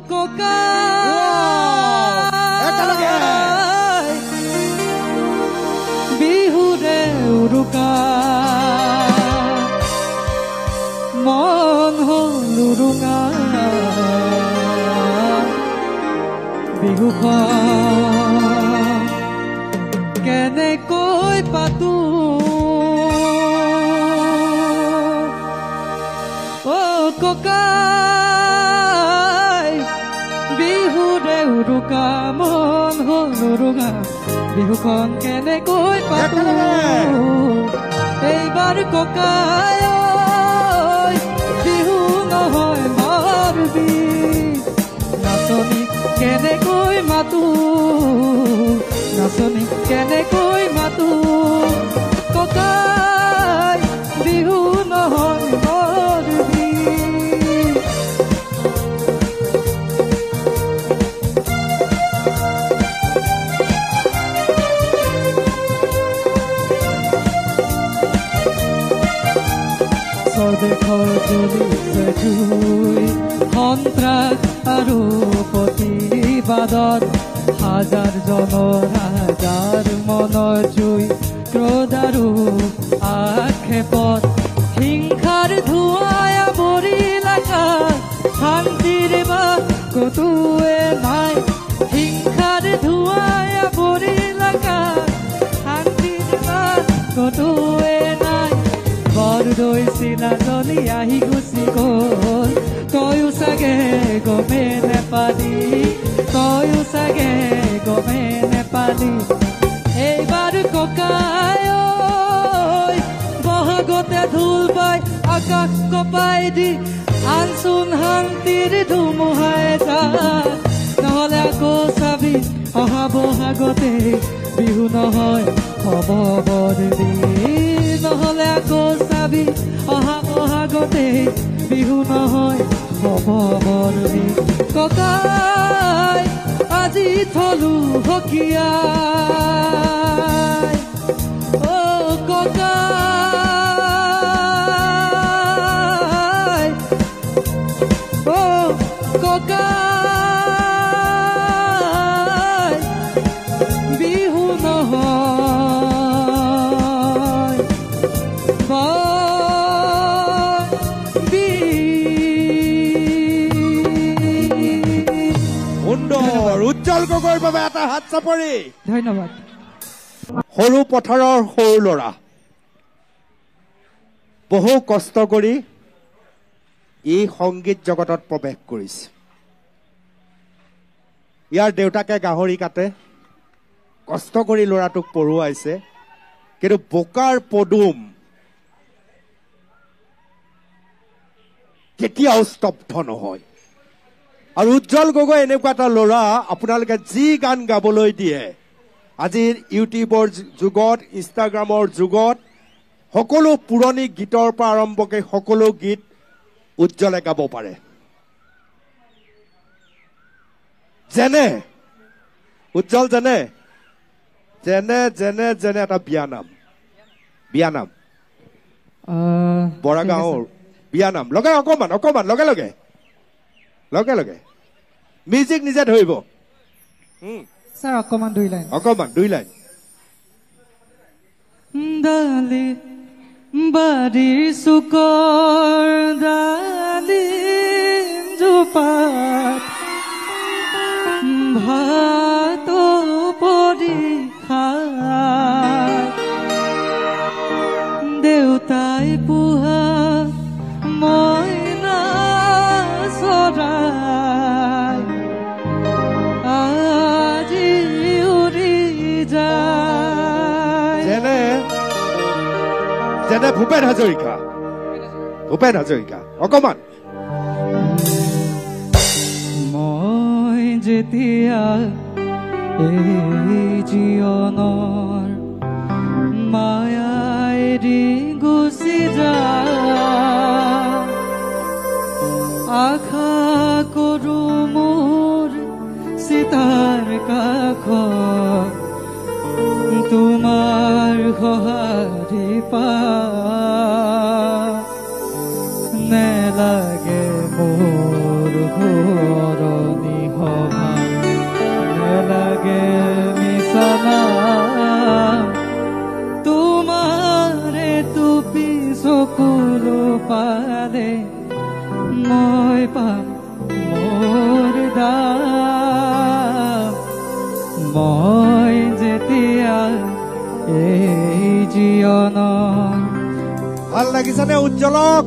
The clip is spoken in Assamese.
ককা বিহুৰে উৰুকা মন হ'ল উৰুঙা বিহুখন কেনেকৈ পাতো অ ককাই বিহুৰে উৰুকা মন হ'ল উৰুঙা বিহুখন কেনেকৈ পাতো এইবাৰ ককাই বিহু নহয় মাৰবি নাচনী কেনেকৈ মাতো নাচনী কেনেকৈ মাতো ককাই বিহু নহয় মাৰবি স্বদেশৰ জ্বলিছে জুই সন্ত্ৰাস আৰু প্ৰতিবাদত হাজাৰ জনৰ হাজাৰ মনৰ জুই ক্ৰোধ আৰু আক্ষেপত হিংসাৰ ধোঁৱাই আৱৰিল আকাশ শান্তিৰ বাস কতোৱে নাই হিংসাৰ ধোঁৱাই আৱৰিল আকাশ শান্তিৰ বাস কতোৱে নাই বৰদৈ চিলা জ্বলি আহি গুচি গ'ল তয়ো চাগে গমে নেপালি তয়ো চাগে গমে নেপালি এইবাৰ ককাই বহাগতে ঢোল পাই আকাশ কপাই দি আনচোন শান্তিৰ ধুমুহাই যাক নহ'লে আকৌ চাবি অহা বহাগতে বিহু নহয় হ'ব বৰদি নহ'লে আকৌ চাবি অহা বহাগতে বিহু নহয় হ'ব বৰদি ককাই আজি থলো হকিয়াই অ ককাই অ ককাই বিহু নহয় উজ্জ্বল গগৈৰ বাবে এটা হাত চাপৰি ধন্যবাদ সৰু পথাৰৰ সৰু ল'ৰা বহু কষ্ট কৰি এই সংগীত জগতত প্ৰৱেশ কৰিছে ইয়াৰ দেউতাকে গাহৰি কাটে কষ্ট কৰি ল'ৰাটোক পঢ়ুৱাইছে কিন্তু বোকাৰ পদুম কেতিয়াও স্তব্ধ নহয় আৰু উজ্জ্বল গগৈ এনেকুৱা এটা ল'ৰা আপোনালোকে যি গান গাবলৈ দিয়ে আজিৰ ইউটিউবৰ যুগত ইনষ্টাগ্ৰামৰ যুগত সকলো পুৰণি গীতৰ পৰা আৰম্ভ কৰি সকলো গীত উজ্জ্বলে গাব পাৰে যেনে উজ্জ্বল যেনে যেনে যেনে যেনে এটা বিয়ানাম বৰা গাঁৱৰ বিয়ানাম লগাই অকমান অকমান লগে লগে লগে লগে মিউজিক নিজে ধৰিব স্যাৰ অকমান দুই লাইন দালি বাড়িৰ চুকৰ দালি জোপাত ভাত পৰি খায় দেউতাই পোহা মইনা চৰাই আজি উৰি যায় যেনে যেনে ভূপেন হাজৰিকা অকমান মই যেতিয়া এই জীৱনৰ মায়াৰি গুচি যায় আশা কৰো মোৰ চিতাৰ কাষ তোমাৰ সহাৰি পা নেলাগে মোৰ ঘৰত মই পাম মোৰ দাম মই যেতিয়া এই জীৱনত ভাল লাগিছেনে উজ্জ্বলক